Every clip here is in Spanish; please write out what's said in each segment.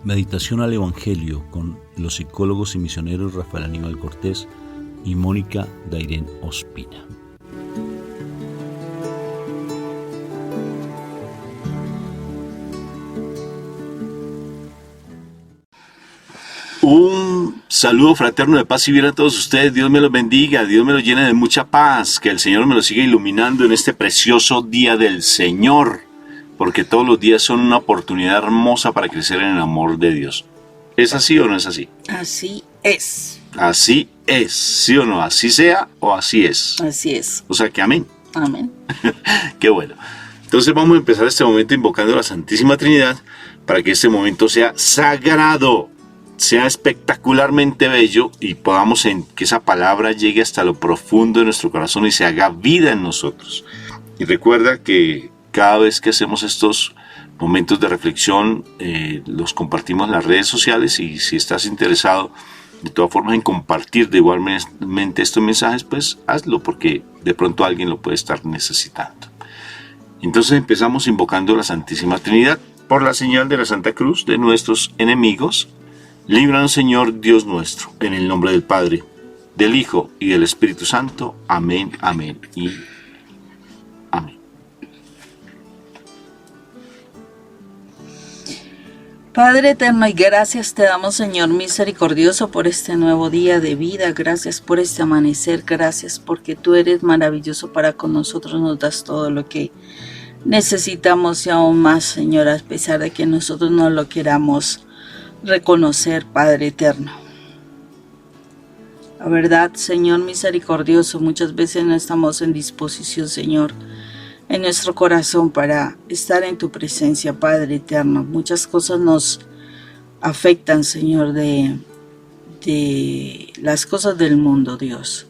Meditación al Evangelio con los psicólogos y misioneros Rafael Aníbal Cortés y Mónica Dairén Ospina. Un saludo fraterno de paz y bien a todos ustedes. Dios me los bendiga, Dios me los llene de mucha paz, que el Señor me los siga iluminando en este precioso día del Señor, porque todos los días son una oportunidad hermosa para crecer en el amor de Dios. ¿Es así o no es así? Así es. Así es, ¿sí o no? Así sea o así es. Así es. O sea que amén. Amén. Qué bueno. Entonces vamos a empezar este momento invocando a la Santísima Trinidad para que este momento sea sagrado, sea espectacularmente bello y podamos que esa palabra llegue hasta lo profundo de nuestro corazón y se haga vida en nosotros. Y recuerda que cada vez que hacemos estos momentos de reflexión, los compartimos en las redes sociales, y si estás interesado de todas formas en compartir de igualmente estos mensajes, pues hazlo, porque de pronto alguien lo puede estar necesitando. Entonces empezamos invocando a la Santísima Trinidad. Por la señal de la Santa Cruz de nuestros enemigos, líbranos, Señor Dios nuestro, en el nombre del Padre, del Hijo y del Espíritu Santo. Amén, amén y amén. Padre eterno, y gracias te damos, Señor misericordioso, por este nuevo día de vida. Gracias por este amanecer. Gracias porque tú eres maravilloso para con nosotros. Nos das todo lo que necesitamos y aún más, Señor, a pesar de que nosotros no lo queramos reconocer, Padre eterno. La verdad, Señor misericordioso, muchas veces no estamos en disposición, Señor, en nuestro corazón para estar en tu presencia, Padre eterno. Muchas cosas nos afectan, Señor, de las cosas del mundo, Dios.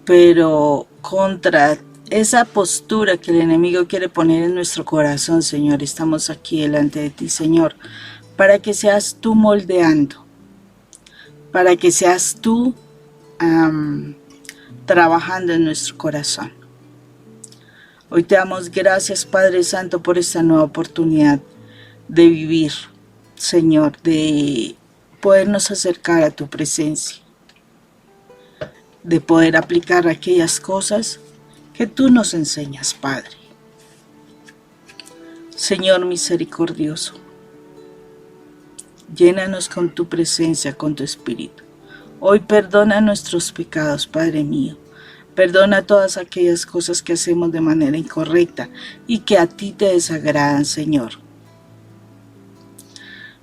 Pero contra esa postura que el enemigo quiere poner en nuestro corazón, Señor, estamos aquí delante de ti, Señor, para que seas tú moldeando, para que seas tú trabajando en nuestro corazón. Hoy te damos gracias, Padre Santo, por esta nueva oportunidad de vivir, Señor, de podernos acercar a tu presencia, de poder aplicar aquellas cosas que tú nos enseñas, Padre. Señor misericordioso, llénanos con tu presencia, con tu espíritu. Hoy perdona nuestros pecados, Padre mío. Perdona todas aquellas cosas que hacemos de manera incorrecta y que a ti te desagradan, Señor.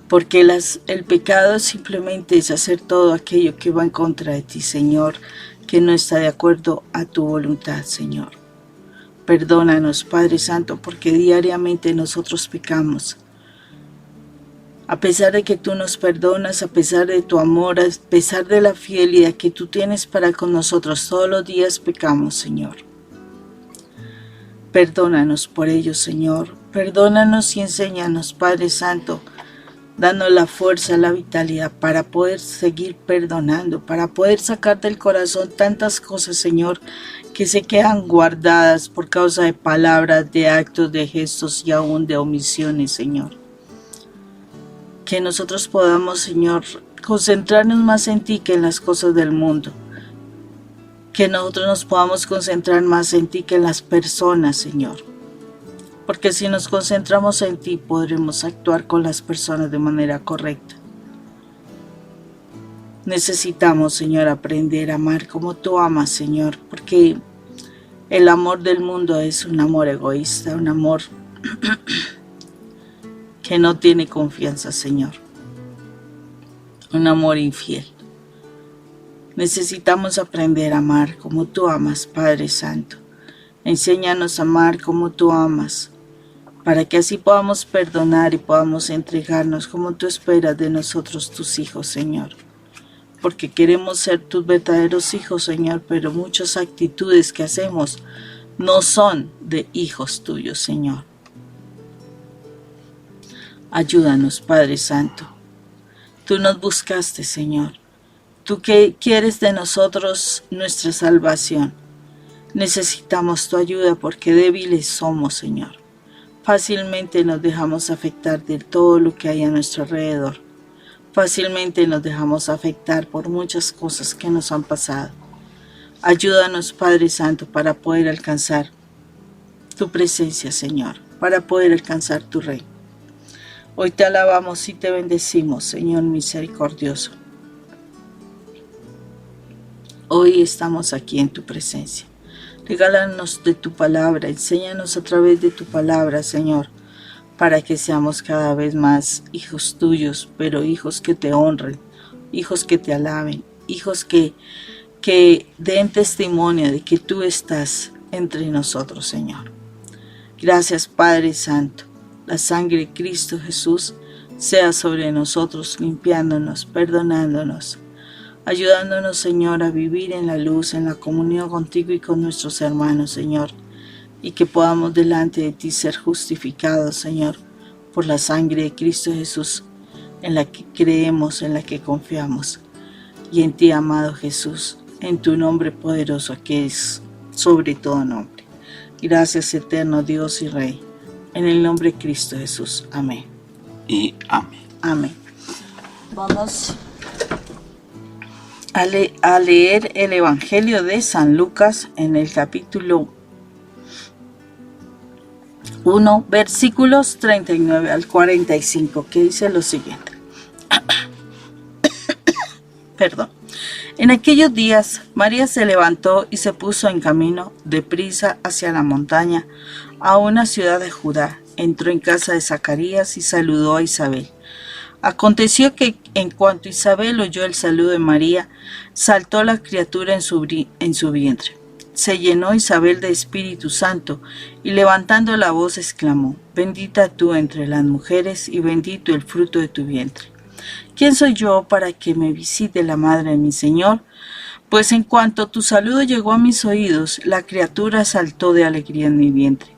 Porque el pecado simplemente es hacer todo aquello que va en contra de ti, Señor, que no está de acuerdo a tu voluntad, Señor. Perdónanos, Padre Santo, porque diariamente nosotros pecamos. A pesar de que tú nos perdonas, a pesar de tu amor, a pesar de la fidelidad que tú tienes para con nosotros, todos los días pecamos, Señor. Perdónanos por ello, Señor. Perdónanos y enséñanos, Padre Santo, danos la fuerza, la vitalidad para poder seguir perdonando, para poder sacar del corazón tantas cosas, Señor, que se quedan guardadas por causa de palabras, de actos, de gestos y aún de omisiones, Señor. Que nosotros podamos, Señor, concentrarnos más en ti que en las cosas del mundo. Que nosotros nos podamos concentrar más en ti que en las personas, Señor. Porque si nos concentramos en ti, podremos actuar con las personas de manera correcta. Necesitamos, Señor, aprender a amar como tú amas, Señor. Porque el amor del mundo es un amor egoísta, un amor que no tiene confianza, Señor. Un amor infiel. Necesitamos aprender a amar como tú amas, Padre Santo. Enséñanos a amar como tú amas, para que así podamos perdonar y podamos entregarnos como tú esperas de nosotros, tus hijos, Señor. Porque queremos ser tus verdaderos hijos, Señor, pero muchas actitudes que hacemos no son de hijos tuyos, Señor. Ayúdanos, Padre Santo. Tú nos buscaste, Señor. Tú que quieres de nosotros nuestra salvación. Necesitamos tu ayuda porque débiles somos, Señor. Fácilmente nos dejamos afectar de todo lo que hay a nuestro alrededor. Fácilmente nos dejamos afectar por muchas cosas que nos han pasado. Ayúdanos, Padre Santo, para poder alcanzar tu presencia, Señor, para poder alcanzar tu reino. Hoy te alabamos y te bendecimos, Señor misericordioso. Hoy estamos aquí en tu presencia. Regálanos de tu palabra, enséñanos a través de tu palabra, Señor, para que seamos cada vez más hijos tuyos, pero hijos que te honren, hijos que te alaben, hijos que den testimonio de que tú estás entre nosotros, Señor. Gracias, Padre Santo. La sangre de Cristo Jesús sea sobre nosotros, limpiándonos, perdonándonos, ayudándonos, Señor, a vivir en la luz, en la comunión contigo y con nuestros hermanos, Señor, y que podamos delante de ti ser justificados, Señor, por la sangre de Cristo Jesús, en la que creemos, en la que confiamos, y en ti, amado Jesús, en tu nombre poderoso que es sobre todo nombre. Gracias, eterno Dios y Rey, en el nombre de Cristo Jesús. Amén. Y amén. Amén. Vamos a leer el Evangelio de San Lucas en el capítulo 1, versículos 39 al 45, que dice lo siguiente. Perdón. En aquellos días, María se levantó y se puso en camino deprisa hacia la montaña, a una ciudad de Judá. Entró en casa de Zacarías y saludó a Isabel. Aconteció que en cuanto Isabel oyó el saludo de María, saltó la criatura en su vientre. Se llenó Isabel de Espíritu Santo y levantando la voz exclamó: Bendita tú entre las mujeres y bendito el fruto de tu vientre. ¿Quién soy yo para que me visite la madre de mi Señor? Pues en cuanto tu saludo llegó a mis oídos, la criatura saltó de alegría en mi vientre.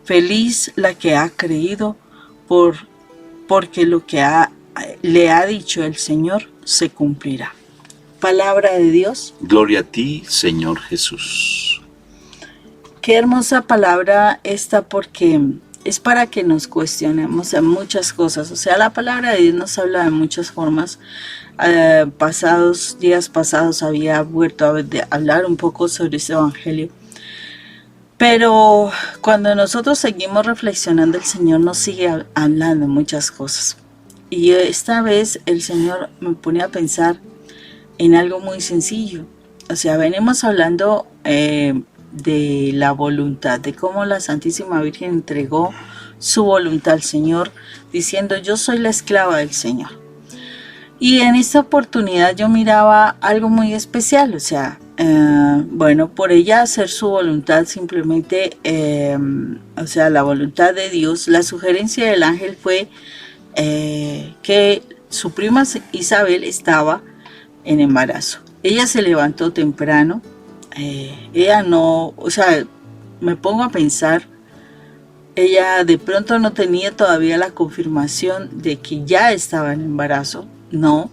Feliz la que ha creído, porque lo que le ha dicho el Señor se cumplirá. Palabra de Dios. Gloria a ti, Señor Jesús. Qué hermosa palabra esta, porque es para que nos cuestionemos en muchas cosas. O sea, la palabra de Dios nos habla de muchas formas. Días pasados había vuelto a hablar un poco sobre ese evangelio. Pero cuando nosotros seguimos reflexionando, el Señor nos sigue hablando muchas cosas. Y esta vez el Señor me pone a pensar en algo muy sencillo. O sea, venimos hablando de la voluntad, de cómo la Santísima Virgen entregó su voluntad al Señor, diciendo: yo soy la esclava del Señor. Y en esta oportunidad yo miraba algo muy especial, o sea, por ella hacer su voluntad simplemente, o sea, la voluntad de Dios. La sugerencia del ángel fue que su prima Isabel estaba en embarazo. Ella se levantó temprano, ella no, o sea, me pongo a pensar, ella de pronto no tenía todavía la confirmación de que ya estaba en embarazo, no.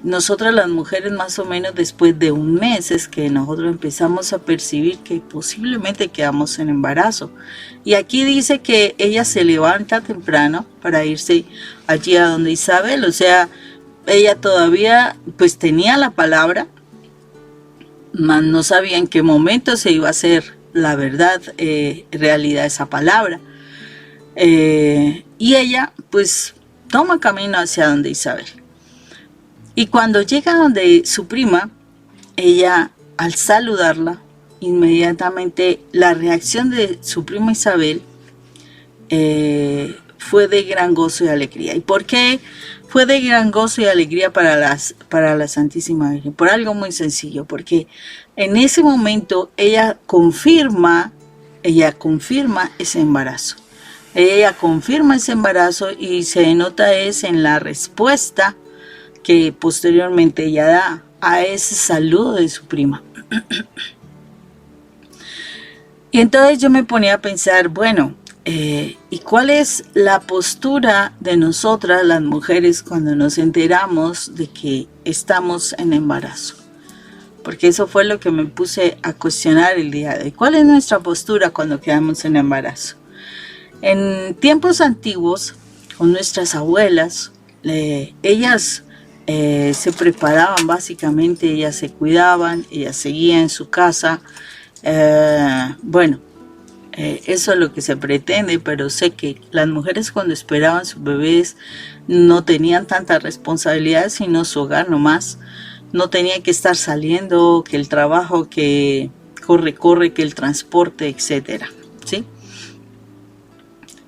Nosotras las mujeres más o menos después de un mes es que nosotros empezamos a percibir que posiblemente quedamos en embarazo. Y aquí dice que ella se levanta temprano para irse allí a donde Isabel, o sea, ella todavía pues tenía la palabra, mas no sabía en qué momento se iba a hacer la verdad, realidad esa palabra. Y ella pues toma camino hacia donde Isabel. Y cuando llega donde su prima, ella al saludarla, inmediatamente la reacción de su prima Isabel fue de gran gozo y alegría. ¿Y por qué fue de gran gozo y alegría para la Santísima Virgen? Por algo muy sencillo, porque en ese momento ella confirma ese embarazo. Ella confirma ese embarazo y se denota en la respuesta que posteriormente ella da a ese saludo de su prima. Y entonces yo me ponía a pensar, ¿y cuál es la postura de nosotras las mujeres cuando nos enteramos de que estamos en embarazo? Porque eso fue lo que me puse a cuestionar el día de hoy. ¿Cuál es nuestra postura cuando quedamos en embarazo? En tiempos antiguos, con nuestras abuelas, ellas se preparaban básicamente, ellas se cuidaban, ellas seguían en su casa. Eso es lo que se pretende, pero sé que las mujeres cuando esperaban sus bebés no tenían tantas responsabilidades, sino su hogar nomás. No tenían que estar saliendo, que el trabajo, que corre, que el transporte, etcétera, ¿sí?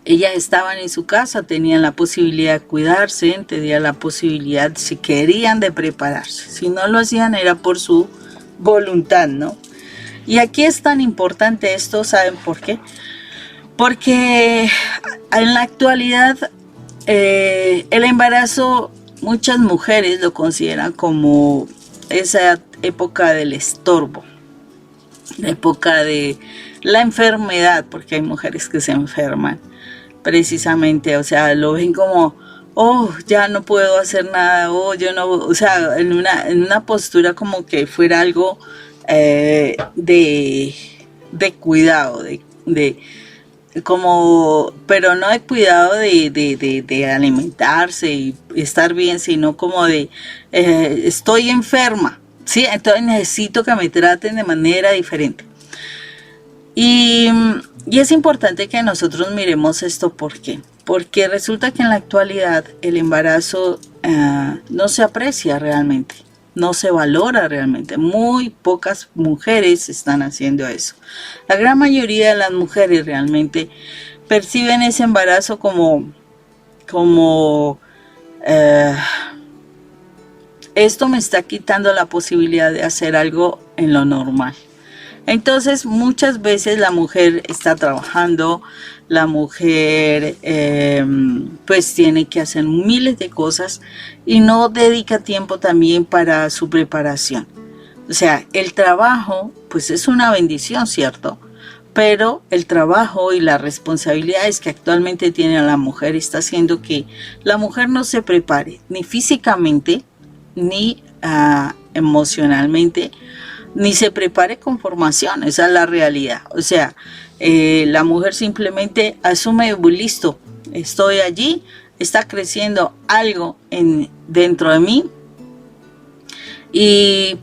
Ellas estaban en su casa, tenían la posibilidad de cuidarse, tenían la posibilidad, si querían, de prepararse. Si no lo hacían era por su voluntad, ¿no? Y aquí es tan importante esto, ¿saben por qué? Porque en la actualidad el embarazo, muchas mujeres lo consideran como esa época del estorbo, la época de la enfermedad, porque hay mujeres que se enferman precisamente, o sea, lo ven como, oh, ya no puedo hacer nada, oh, yo no, o sea, en una postura como que fuera algo de cuidado, como, pero no de cuidado de alimentarse y estar bien, sino como de estoy enferma, ¿sí? Entonces necesito que me traten de manera diferente. Y es importante que nosotros miremos esto, ¿por qué? Porque resulta que en la actualidad el embarazo no se aprecia realmente, no se valora realmente. Muy pocas mujeres están haciendo eso. La gran mayoría de las mujeres realmente perciben ese embarazo como esto me está quitando la posibilidad de hacer algo en lo normal. Entonces muchas veces la mujer está trabajando, la mujer pues tiene que hacer miles de cosas y no dedica tiempo también para su preparación. O sea, el trabajo pues es una bendición, ¿cierto? Pero el trabajo y las responsabilidades que actualmente tiene la mujer está haciendo que la mujer no se prepare ni físicamente ni emocionalmente, ni se prepare con formación. Esa es la realidad. O sea, la mujer simplemente asume, listo, estoy allí, está creciendo algo dentro de mí,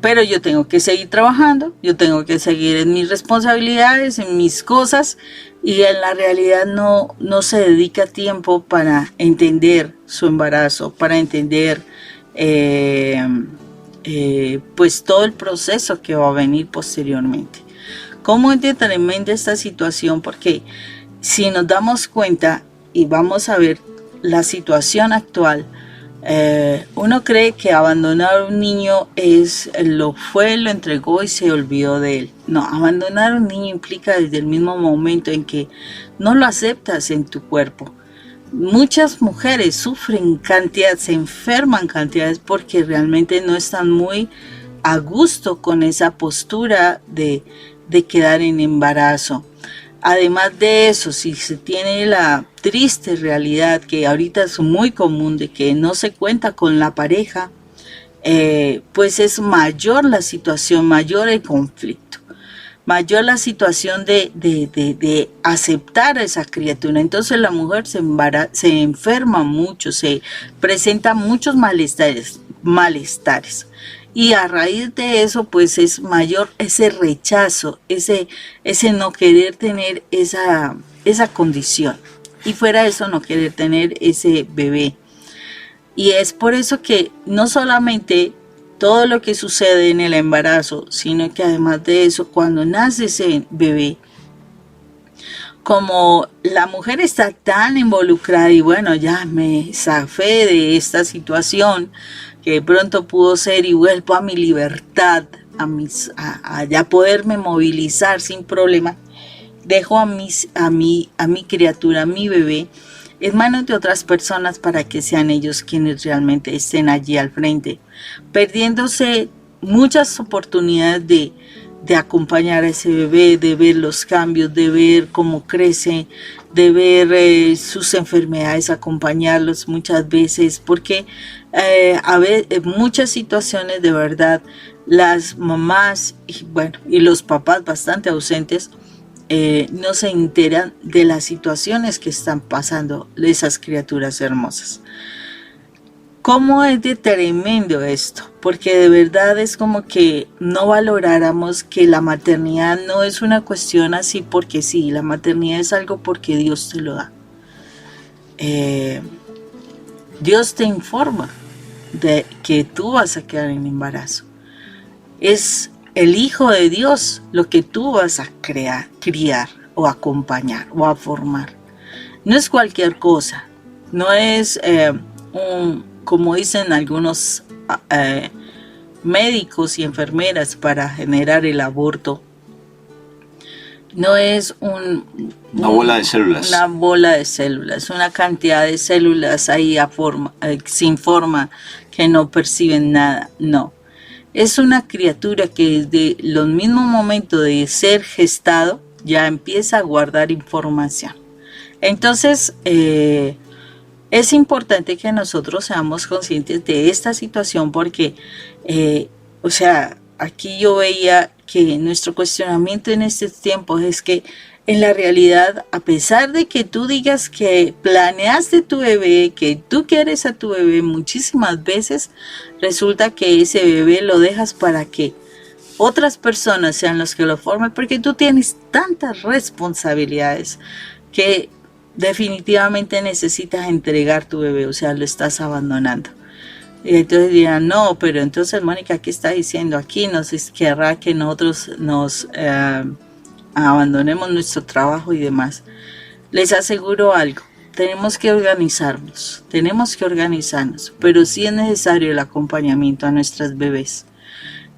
pero yo tengo que seguir trabajando, yo tengo que seguir en mis responsabilidades, en mis cosas, y en la realidad no se dedica tiempo para entender su embarazo, para entender pues todo el proceso que va a venir posteriormente. ¿Cómo es de tremenda esta situación? Porque si nos damos cuenta y vamos a ver la situación actual, uno cree que abandonar a un niño lo entregó y se olvidó de él. No, abandonar a un niño implica desde el mismo momento en que no lo aceptas en tu cuerpo. Muchas mujeres sufren cantidades, se enferman cantidades porque realmente no están muy a gusto con esa postura de quedar en embarazo. Además de eso, si se tiene la triste realidad que ahorita es muy común de que no se cuenta con la pareja, pues es mayor la situación, mayor el conflicto, mayor la situación de aceptar a esa criatura. Entonces la mujer se enferma mucho, se presenta muchos malestares. Y a raíz de eso, pues es mayor ese rechazo, ese no querer tener esa condición. Y fuera de eso, no querer tener ese bebé. Y es por eso que no solamente todo lo que sucede en el embarazo, sino que además de eso, cuando nace ese bebé, como la mujer está tan involucrada y bueno, ya me zafé de esta situación, que de pronto pudo ser y vuelvo a mi libertad, a ya poderme movilizar sin problema, dejo a mi criatura, a mi bebé, en manos de otras personas para que sean ellos quienes realmente estén allí al frente, perdiéndose muchas oportunidades de acompañar a ese bebé, de ver los cambios, de ver cómo crece, de ver sus enfermedades, acompañarlos muchas veces, porque en muchas situaciones de verdad las mamás y los papás bastante ausentes no se enteran de las situaciones que están pasando esas criaturas hermosas. ¿Cómo es de tremendo esto? Porque de verdad es como que no valoráramos que la maternidad no es una cuestión así porque sí, la maternidad es algo porque Dios te lo da. Dios te informa de que tú vas a quedar en embarazo. Es el Hijo de Dios lo que tú vas a criar o acompañar o a formar. No es cualquier cosa, no es como dicen algunos médicos y enfermeras para generar el aborto. No es una bola de células. Una bola de células, una cantidad de células ahí sin forma que no perciben nada. No. Es una criatura que desde los mismos momentos de ser gestado ya empieza a guardar información. Entonces, es importante que nosotros seamos conscientes de esta situación porque, aquí yo veía que nuestro cuestionamiento en estos tiempos es que en la realidad, a pesar de que tú digas que planeaste tu bebé, que tú quieres a tu bebé, muchísimas veces resulta que ese bebé lo dejas para que otras personas sean los que lo formen, porque tú tienes tantas responsabilidades que definitivamente necesitas entregar tu bebé, o sea, lo estás abandonando. Y entonces dirán, no, pero entonces Mónica, ¿qué está diciendo aquí? Nos querrá que nosotros nos abandonemos nuestro trabajo y demás. Les aseguro algo, tenemos que organizarnos, pero sí es necesario el acompañamiento a nuestras bebés.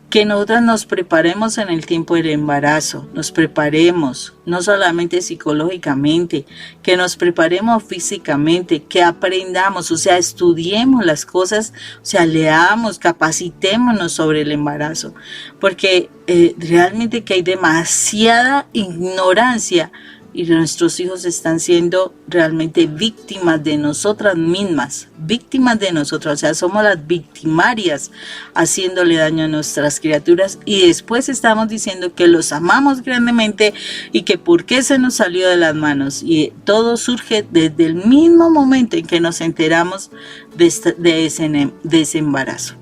Que nosotras nos preparemos en el tiempo del embarazo, nos preparemos, no solamente psicológicamente, que nos preparemos físicamente, que aprendamos, o sea, estudiemos las cosas, o sea, leamos, capacitémonos sobre el embarazo, porque realmente que hay demasiada ignorancia y nuestros hijos están siendo realmente víctimas de nosotras mismas, o sea, somos las victimarias haciéndole daño a nuestras criaturas y después estamos diciendo que los amamos grandemente y que por qué se nos salió de las manos y todo surge desde el mismo momento en que nos enteramos de ese embarazo.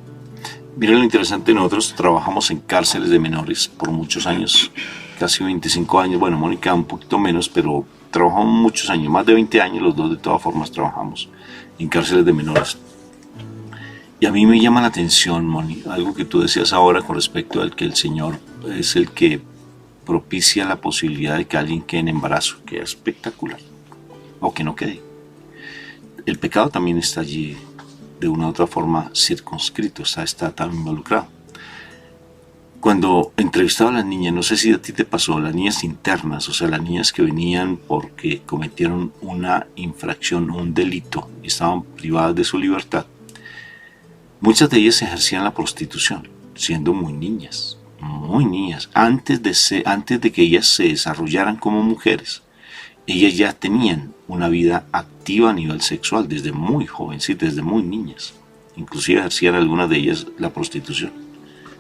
Miren lo interesante, nosotros trabajamos en cárceles de menores por muchos años, casi 25 años, bueno, Mónica un poquito menos, pero trabajamos muchos años, más de 20 años, los dos de todas formas trabajamos en cárceles de menores. Y a mí me llama la atención, Moni, algo que tú decías ahora con respecto al que el Señor es el que propicia la posibilidad de que alguien quede en embarazo, que es espectacular, o que no quede. El pecado también está allí, de una u otra forma circunscrito, está tan involucrado. Cuando entrevistaba a las niñas, no sé si a ti te pasó, las niñas internas, o sea, las niñas que venían porque cometieron una infracción, un delito, y estaban privadas de su libertad, muchas de ellas ejercían la prostitución, siendo muy niñas, antes de que ellas se desarrollaran como mujeres. Ellas ya tenían una vida activa a nivel sexual desde muy jovencitas, desde muy niñas. Inclusive ejercían algunas de ellas la prostitución.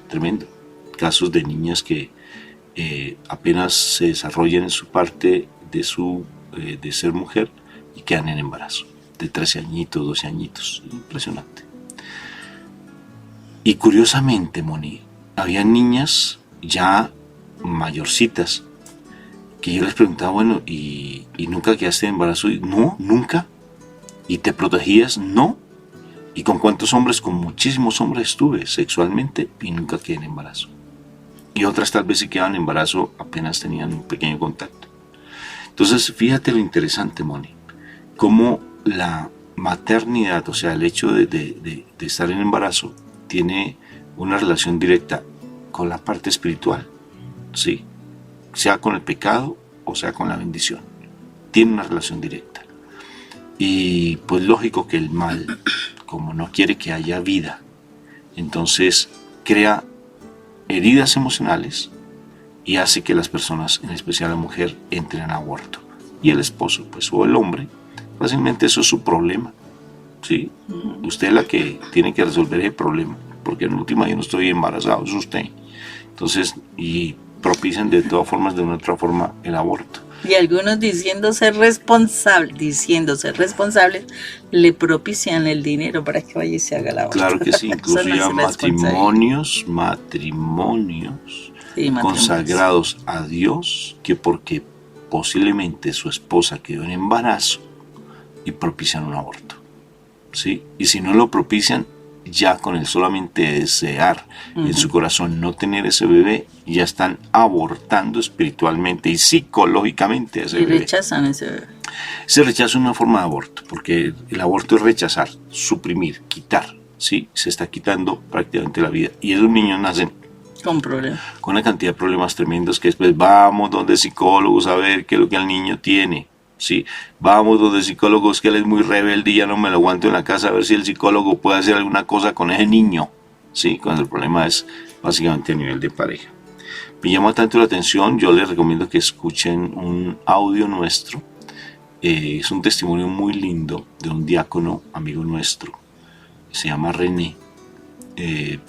Tremendo. Casos de niñas que apenas se desarrollan en su parte de ser mujer y quedan en embarazo. De 13 añitos, 12 añitos. Impresionante. Y curiosamente, Moni, había niñas ya mayorcitas que yo les preguntaba, bueno, ¿y nunca quedaste en embarazo? Y, no, nunca. ¿Y te protegías? No. ¿Y con cuántos hombres? Con muchísimos hombres estuve sexualmente y nunca quedé en embarazo. Y otras tal vez si quedaban en embarazo apenas tenían un pequeño contacto. Entonces, fíjate lo interesante, Moni, cómo la maternidad, o sea, el hecho de estar en embarazo, tiene una relación directa con la parte espiritual, ¿sí? Sea con el pecado o sea con la bendición. Tiene una relación directa. Y pues lógico que el mal, como no quiere que haya vida, entonces crea heridas emocionales y hace que las personas, en especial la mujer, entren en aborto. Y el esposo, pues, o el hombre, fácilmente eso es su problema, ¿sí? Usted es la que tiene que resolver ese problema, porque en última yo no estoy embarazado, es usted. Entonces, propician de todas formas, de una u otra forma, el aborto. Y algunos diciendo ser responsables, le propician el dinero para que vaya y se haga la aborto. Claro que sí, incluso Eso no ya es matrimonios Sí, consagrados a Dios, que porque posiblemente su esposa quedó en embarazo y propician un aborto, ¿sí? Y si no lo propician, ya con el solamente desear en su corazón no tener ese bebé, ya están abortando espiritualmente y psicológicamente a ese y bebé. rechazan ese bebé. Se rechaza una forma de aborto, porque el aborto es rechazar, suprimir, quitar, ¿sí? Se está quitando prácticamente la vida. Y esos niños nacen Con problemas. con una cantidad de problemas tremendos que después vamos donde psicólogos a ver qué es lo que el niño tiene. Sí, vamos donde psicólogos que él es muy rebelde y ya no me lo aguanto en la casa a ver si el psicólogo puede hacer alguna cosa con ese niño, sí, cuando el problema es básicamente a nivel de pareja. Me llama tanto la atención, yo les recomiendo que escuchen un audio nuestro, es un testimonio muy lindo de un diácono amigo nuestro, se llama René.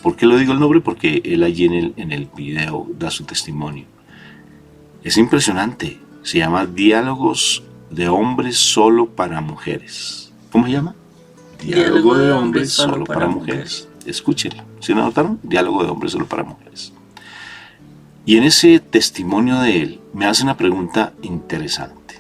¿Por qué lo digo el nombre? Porque él allí en el video da su testimonio. Es impresionante, se llama Diálogos de hombres solo para mujeres. ¿Cómo se llama? Diálogo de hombres solo para mujeres. Escúchenlo. ¿Sí lo notaron? Diálogo de hombres solo para mujeres. Y en ese testimonio de él me hace una pregunta interesante.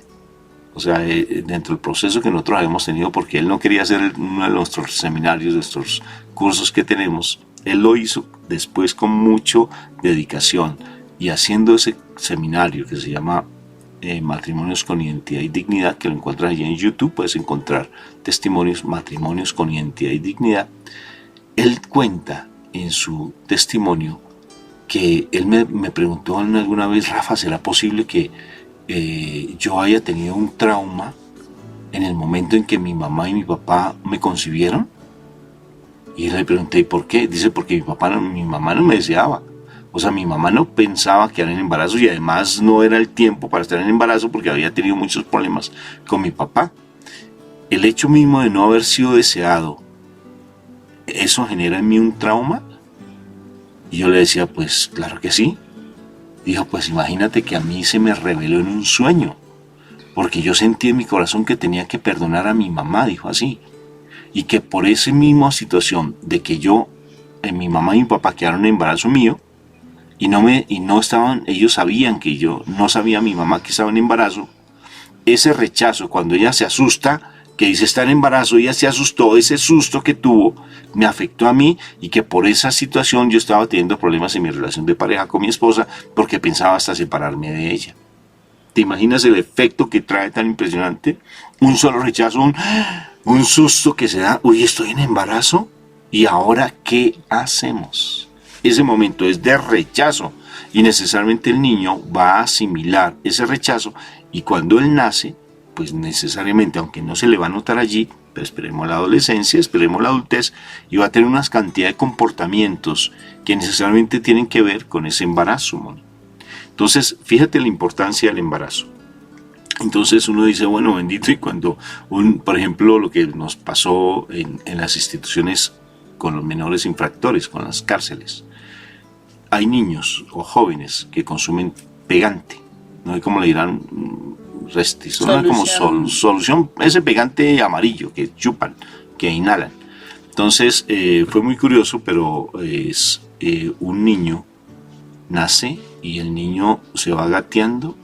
O sea, dentro del proceso que nosotros habíamos tenido, porque él no quería hacer uno de nuestros seminarios, de nuestros cursos que tenemos, él lo hizo después con mucha dedicación y haciendo ese seminario que se llama Matrimonios con Identidad y Dignidad, que lo encuentras allí en YouTube, puedes encontrar testimonios, matrimonios con identidad y dignidad. Él cuenta en su testimonio que él me preguntó alguna vez, Rafa, ¿será posible que yo haya tenido un trauma en el momento en que mi mamá y mi papá me concibieron? Y le pregunté, ¿por qué? Dice, porque mi mamá no me deseaba. O sea, mi mamá no pensaba que era en embarazo y además no era el tiempo para estar en embarazo porque había tenido muchos problemas con mi papá. El hecho mismo de no haber sido deseado, ¿eso genera en mí un trauma? Y yo le decía, pues claro que sí. Dijo, pues imagínate que a mí se me reveló en un sueño, porque yo sentí en mi corazón que tenía que perdonar a mi mamá, dijo así. Y que por esa misma situación de que mi mamá y mi papá quedaron en embarazo mío, y no estaban, ellos sabían que yo no sabía mi mamá que estaba en embarazo, ese rechazo, cuando ella se asusta, que dice estar en embarazo, ella se asustó, ese susto que tuvo me afectó a mí y que por esa situación yo estaba teniendo problemas en mi relación de pareja con mi esposa porque pensaba hasta separarme de ella. ¿Te imaginas el efecto que trae tan impresionante? Un solo rechazo, un susto que se da, uy, estoy en embarazo y ahora ¿qué hacemos? Ese momento es de rechazo y necesariamente el niño va a asimilar ese rechazo y cuando él nace, pues necesariamente, aunque no se le va a notar allí, pero esperemos la adolescencia, esperemos la adultez y va a tener unas cantidad de comportamientos que necesariamente tienen que ver con ese embarazo, ¿no? Entonces, fíjate la importancia del embarazo. Entonces uno dice, bueno, bendito, y cuando, por ejemplo, lo que nos pasó en las instituciones con los menores infractores, con las cárceles, hay niños o jóvenes que consumen pegante, no sé cómo le dirán, como solución, ese pegante amarillo que chupan, que inhalan. Entonces fue muy curioso, pero es un niño nace y el niño se va gateando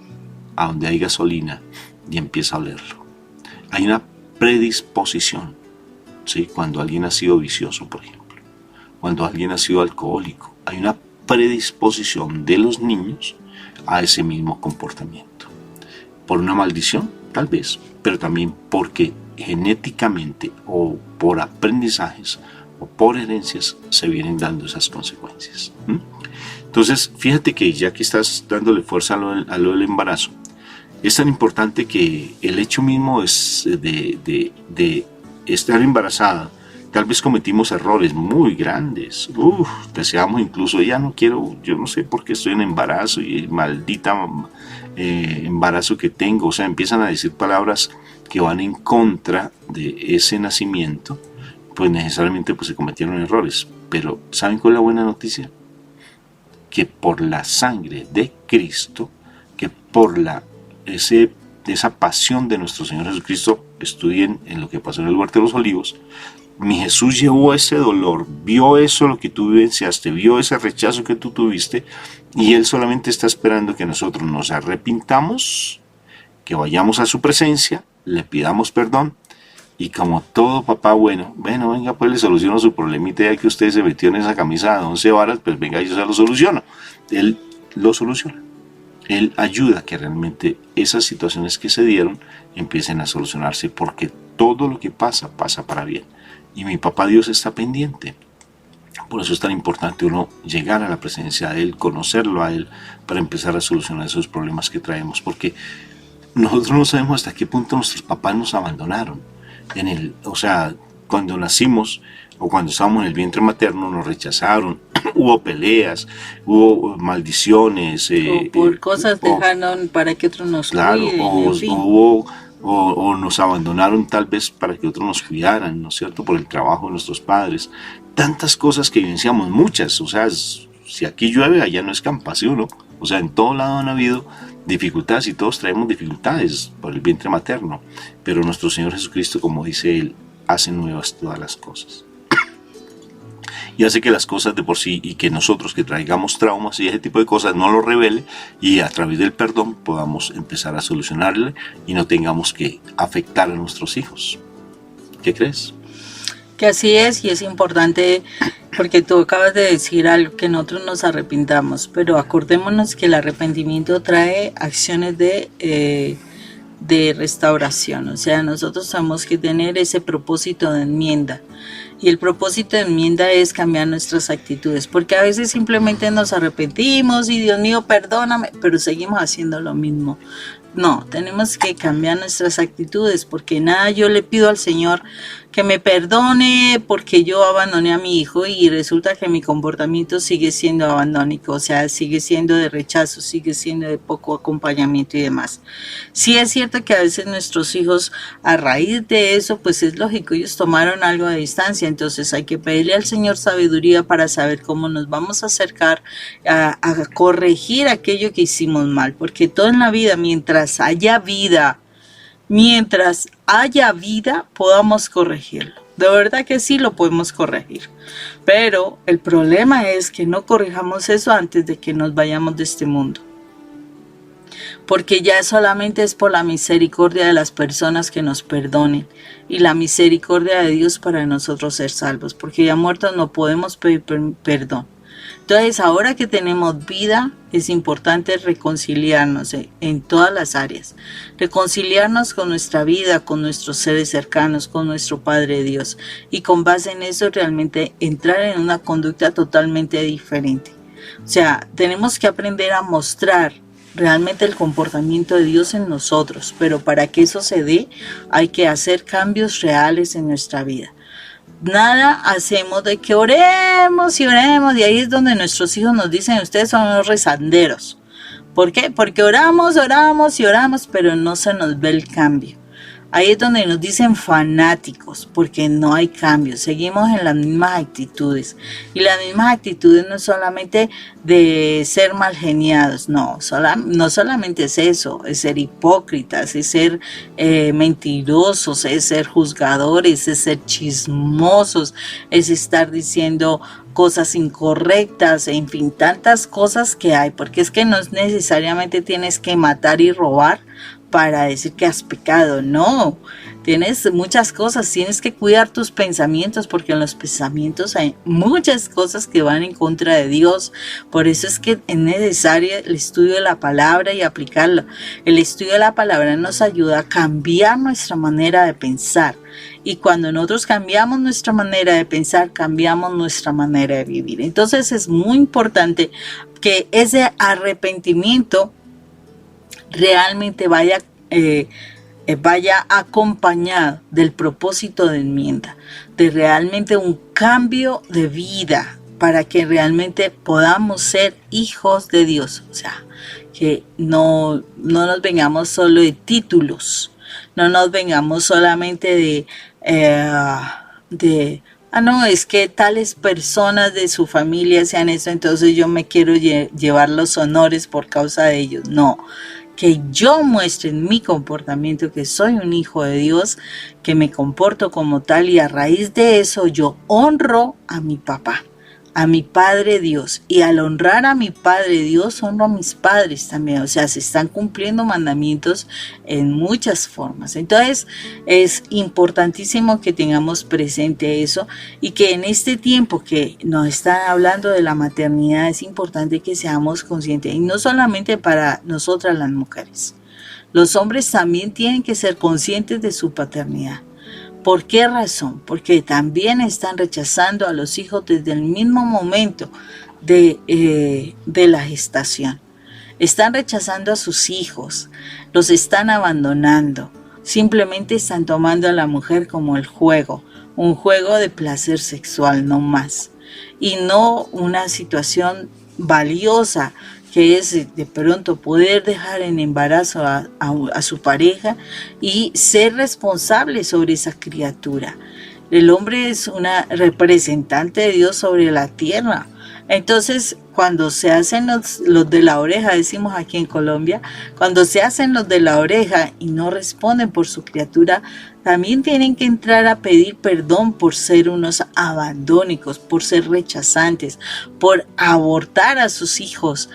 a donde hay gasolina y empieza a olerlo. Hay una predisposición, ¿sí? Cuando alguien ha sido vicioso, por ejemplo, cuando alguien ha sido alcohólico, hay una predisposición de los niños a ese mismo comportamiento. Por una maldición, tal vez, pero también porque genéticamente o por aprendizajes o por herencias se vienen dando esas consecuencias. Entonces, fíjate que ya que estás dándole fuerza a lo del embarazo, es tan importante que el hecho mismo es de estar embarazada. Tal vez cometimos errores muy grandes. Deseamos incluso, ya no quiero, yo no sé por qué estoy en embarazo y el maldita embarazo que tengo. O sea, empiezan a decir palabras que van en contra de ese nacimiento. Pues necesariamente pues, se cometieron errores. Pero ¿saben cuál es la buena noticia? que por la sangre de Cristo, que por esa pasión de nuestro Señor Jesucristo, estudien en lo que pasó en el Huerto de los Olivos, mi Jesús llevó ese dolor, vio eso lo que tú vivenciaste, vio ese rechazo que tú tuviste, y Él solamente está esperando que nosotros nos arrepintamos, que vayamos a su presencia, le pidamos perdón, y como todo papá bueno, venga, pues le soluciono su problemita, ya que usted se metió en esa camisa de 11 varas, pues venga, yo se lo soluciono. Él lo soluciona. Él ayuda a que realmente esas situaciones que se dieron empiecen a solucionarse, porque todo lo que pasa, pasa para bien. Y mi papá Dios está pendiente. Por eso es tan importante uno llegar a la presencia de Él, conocerlo a Él, para empezar a solucionar esos problemas que traemos, porque nosotros no sabemos hasta qué punto nuestros papás nos abandonaron. Cuando nacimos o cuando estábamos en el vientre materno nos rechazaron, hubo peleas, hubo maldiciones. O por cosas dejaron para que otros nos cuiden, en fin. O nos abandonaron tal vez para que otros nos cuidaran, ¿no es cierto? Por el trabajo de nuestros padres. Tantas cosas que vivenciamos, muchas. O sea, si aquí llueve, allá no escampa, ¿sí o no? O sea, en todo lado han habido dificultades y todos traemos dificultades por el vientre materno. Pero nuestro Señor Jesucristo, como dice Él, hace nuevas todas las cosas. Y hace que las cosas de por sí, y que nosotros que traigamos traumas y ese tipo de cosas no lo revele, y a través del perdón podamos empezar a solucionarle y no tengamos que afectar a nuestros hijos. ¿Qué crees? Que así es, y es importante porque tú acabas de decir algo, que nosotros nos arrepintamos, pero acordémonos que el arrepentimiento trae acciones de restauración. O sea, nosotros tenemos que tener ese propósito de enmienda. Y el propósito de enmienda es cambiar nuestras actitudes, porque a veces simplemente nos arrepentimos y Dios mío, perdóname, pero seguimos haciendo lo mismo. No, tenemos que cambiar nuestras actitudes, porque nada, yo le pido al Señor que me perdone porque yo abandoné a mi hijo y resulta que mi comportamiento sigue siendo abandónico, o sea, sigue siendo de rechazo, sigue siendo de poco acompañamiento y demás. Sí es cierto que a veces nuestros hijos, a raíz de eso, pues es lógico, ellos tomaron algo de distancia, entonces hay que pedirle al Señor sabiduría para saber cómo nos vamos a acercar a corregir aquello que hicimos mal, porque todo en la vida, mientras haya vida, podamos corregirlo. De verdad que sí lo podemos corregir. Pero el problema es que no corrijamos eso antes de que nos vayamos de este mundo. Porque ya solamente es por la misericordia de las personas que nos perdonen y la misericordia de Dios para nosotros ser salvos. Porque ya muertos no podemos pedir perdón. Entonces, ahora que tenemos vida, es importante reconciliarnos en todas las áreas. Reconciliarnos con nuestra vida, con nuestros seres cercanos, con nuestro Padre Dios. Y con base en eso, realmente entrar en una conducta totalmente diferente. O sea, tenemos que aprender a mostrar realmente el comportamiento de Dios en nosotros. Pero para que eso se dé, hay que hacer cambios reales en nuestra vida. Nada hacemos de que oremos y ahí es donde nuestros hijos nos dicen, ustedes son unos rezanderos. ¿Por qué? Porque oramos, pero no se nos ve el cambio. Ahí es donde nos dicen fanáticos, porque no hay cambio, seguimos en las mismas actitudes. Y las mismas actitudes no es solamente de ser mal geniados, no solamente es eso, es ser hipócritas, es ser mentirosos, es ser juzgadores, es ser chismosos, es estar diciendo cosas incorrectas, en fin, tantas cosas que hay, porque es que no necesariamente tienes que matar y robar para decir que has pecado, no, tienes muchas cosas, tienes que cuidar tus pensamientos, porque en los pensamientos hay muchas cosas que van en contra de Dios. Por eso es que es necesario el estudio de la palabra y aplicarlo. El estudio de la palabra nos ayuda a cambiar nuestra manera de pensar, y cuando nosotros cambiamos nuestra manera de pensar, cambiamos nuestra manera de vivir. Entonces es muy importante que ese arrepentimiento realmente vaya acompañado del propósito de enmienda, de realmente un cambio de vida, para que realmente podamos ser hijos de Dios. O sea, que no nos vengamos solo de títulos, no nos vengamos solamente de no, es que tales personas de su familia sean eso, entonces yo me quiero llevar los honores por causa de ellos. No, que yo muestre en mi comportamiento que soy un hijo de Dios, que me comporto como tal, y a raíz de eso yo honro a mi papá, a mi Padre Dios, y al honrar a mi Padre Dios honro a mis padres también. O sea, se están cumpliendo mandamientos en muchas formas. Entonces es importantísimo que tengamos presente eso, y que en este tiempo que nos están hablando de la maternidad es importante que seamos conscientes, y no solamente para nosotras las mujeres, los hombres también tienen que ser conscientes de su paternidad. ¿Por qué razón? Porque también están rechazando a los hijos desde el mismo momento de la gestación. Están rechazando a sus hijos, los están abandonando. Simplemente están tomando a la mujer como el juego, un juego de placer sexual, no más. Y no una situación valiosa, que es de pronto poder dejar en embarazo a su pareja y ser responsable sobre esa criatura. El hombre es una representante de Dios sobre la tierra. Entonces, cuando se hacen los de la oreja, decimos aquí en Colombia, cuando se hacen los de la oreja y no responden por su criatura, también tienen que entrar a pedir perdón por ser unos abandónicos, por ser rechazantes, por abortar a sus hijos,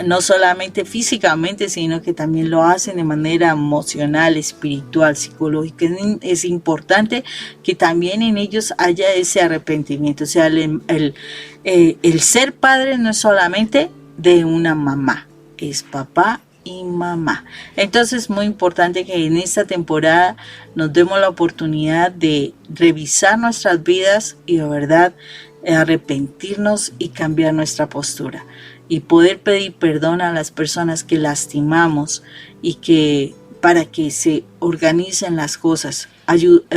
no solamente físicamente, sino que también lo hacen de manera emocional, espiritual, psicológica. Es importante que también en ellos haya ese arrepentimiento. O sea, el ser padre no es solamente de una mamá, es papá y mamá. Entonces es muy importante que en esta temporada nos demos la oportunidad de revisar nuestras vidas y de verdad arrepentirnos y cambiar nuestra postura y poder pedir perdón a las personas que lastimamos, y que para que se organicen las cosas.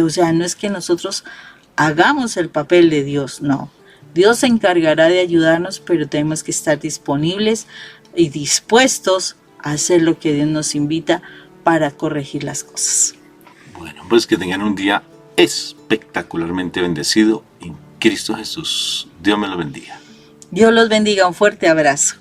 O sea, no es que nosotros hagamos el papel de Dios, no. Dios se encargará de ayudarnos, pero tenemos que estar disponibles y dispuestos a hacer lo que Dios nos invita para corregir las cosas. Bueno, pues que tengan un día espectacularmente bendecido en Cristo Jesús. Dios me lo bendiga. Dios los bendiga, un fuerte abrazo.